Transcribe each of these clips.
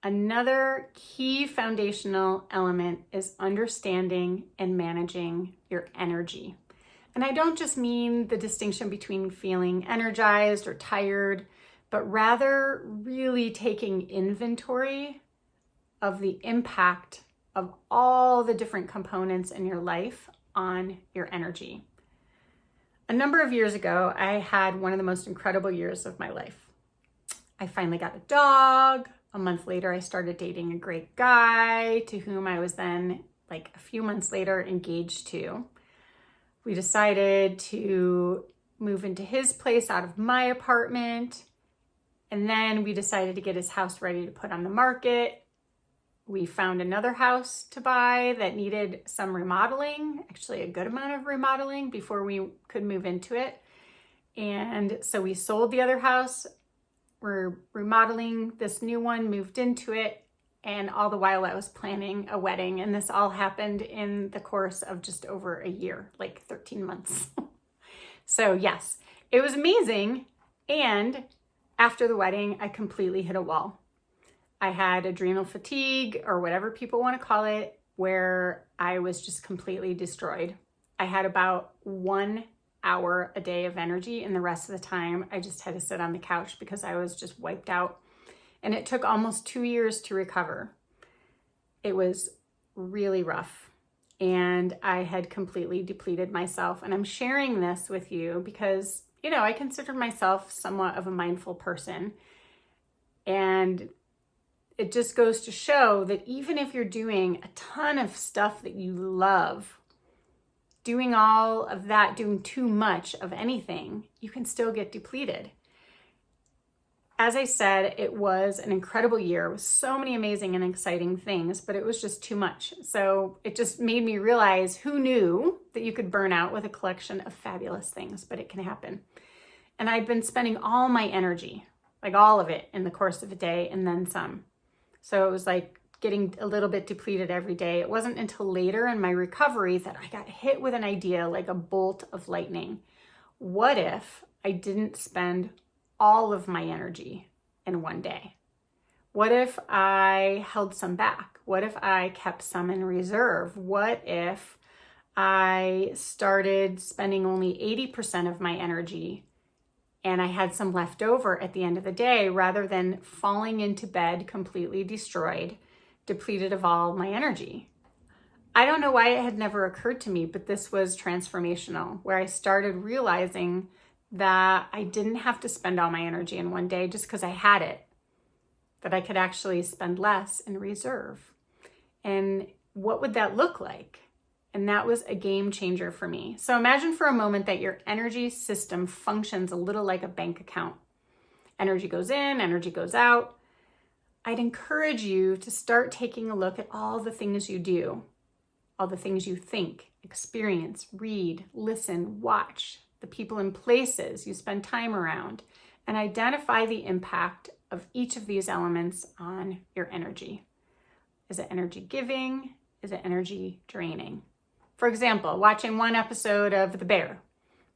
Another key foundational element is understanding and managing your energy. And I don't just mean the distinction between feeling energized or tired, but rather really taking inventory of the impact of all the different components in your life on your energy. A number of years ago, I had one of the most incredible years of my life. I finally got a dog. A month later, I started dating a great guy to whom I was then, like a few months later, engaged to. We decided to move into his place out of my apartment. And then we decided to get his house ready to put on the market. We found another house to buy that needed some remodeling, actually a good amount of remodeling before we could move into it. And so we sold the other house. We're remodeling this new one, moved into it, and all the while I was planning a wedding, and this all happened in the course of just over a year, like 13 months. So yes, it was amazing, and after the wedding, I completely hit a wall. I had adrenal fatigue, or whatever people want to call it, where I was just completely destroyed. I had about 1 hour a day of energy, and the rest of the time I just had to sit on the couch because I was just wiped out. And it took almost 2 years to recover. It was really rough, and I had completely depleted myself. And I'm sharing this with you because, I consider myself somewhat of a mindful person. And it just goes to show that even if you're doing a ton of stuff that you love, doing all of that, doing too much of anything, you can still get depleted. As I said, it was an incredible year with so many amazing and exciting things, but it was just too much. So it just made me realize, who knew that you could burn out with a collection of fabulous things, but it can happen. And I'd been spending all my energy, like all of it, in the course of a day and then some. So it was like getting a little bit depleted every day. It wasn't until later in my recovery that I got hit with an idea like a bolt of lightning. What if I didn't spend all of my energy in one day? What if I held some back? What if I kept some in reserve? What if I started spending only 80% of my energy and I had some left over at the end of the day, rather than falling into bed completely destroyed, depleted of all my energy? I don't know why it had never occurred to me, but this was transformational, where I started realizing that I didn't have to spend all my energy in one day just because I had it, that I could actually spend less in reserve. And what would that look like? And that was a game changer for me. So imagine for a moment that your energy system functions a little like a bank account. Energy goes in, energy goes out. I'd encourage you to start taking a look at all the things you do, all the things you think, experience, read, listen, watch, the people and places you spend time around, and identify the impact of each of these elements on your energy. Is it energy giving? Is it energy draining? For example, watching one episode of The Bear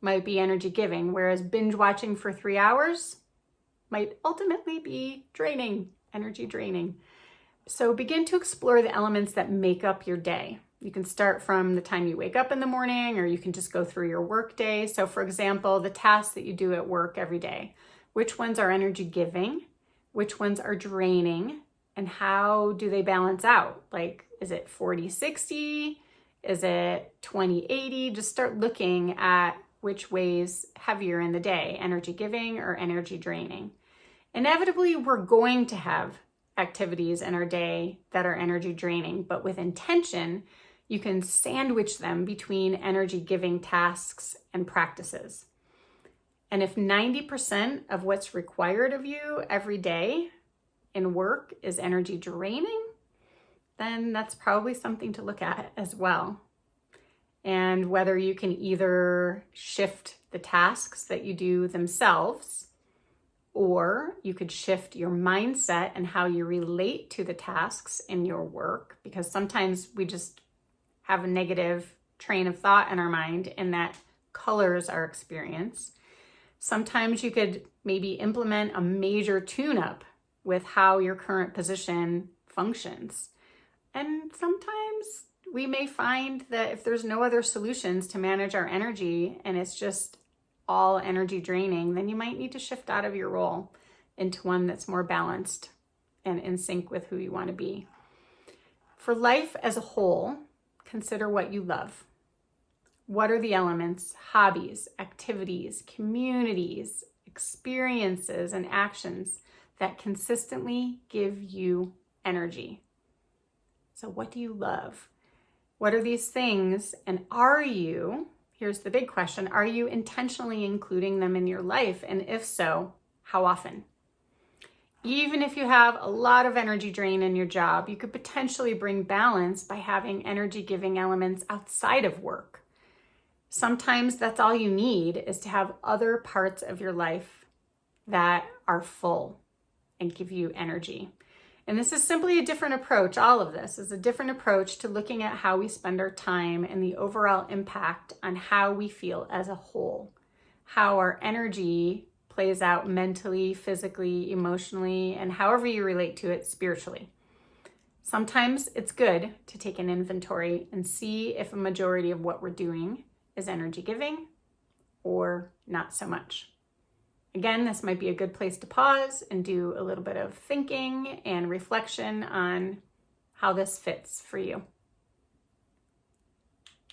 might be energy giving, whereas binge watching for 3 hours might ultimately be draining, energy draining. So begin to explore the elements that make up your day. You can start from the time you wake up in the morning, or you can just go through your work day. So for example, the tasks that you do at work every day, which ones are energy giving, which ones are draining, and how do they balance out? Like, is it 40-60? Is it 20-80? Just start looking at which way's heavier in the day, energy giving or energy draining. Inevitably, we're going to have activities in our day that are energy draining, but with intention, you can sandwich them between energy giving tasks and practices. And if 90% of what's required of you every day in work is energy draining, then that's probably something to look at as well. And whether you can either shift the tasks that you do themselves, or you could shift your mindset and how you relate to the tasks in your work, because sometimes we just have a negative train of thought in our mind, and that colors our experience. Sometimes you could maybe implement a major tune-up with how your current position functions. And sometimes we may find that if there's no other solutions to manage our energy and it's just all energy draining, then you might need to shift out of your role into one that's more balanced and in sync with who you want to be. For life as a whole, consider what you love. What are the elements, hobbies, activities, communities, experiences, and actions that consistently give you energy? So what do you love? What are these things? And here's the big question, are you intentionally including them in your life? And if so, how often? Even if you have a lot of energy drain in your job, you could potentially bring balance by having energy-giving elements outside of work. Sometimes that's all you need, is to have other parts of your life that are full and give you energy. And this is simply a different approach. All of this is a different approach to looking at how we spend our time and the overall impact on how we feel as a whole, how our energy plays out mentally, physically, emotionally, and however you relate to it spiritually. Sometimes it's good to take an inventory and see if a majority of what we're doing is energy giving or not so much. Again, this might be a good place to pause and do a little bit of thinking and reflection on how this fits for you.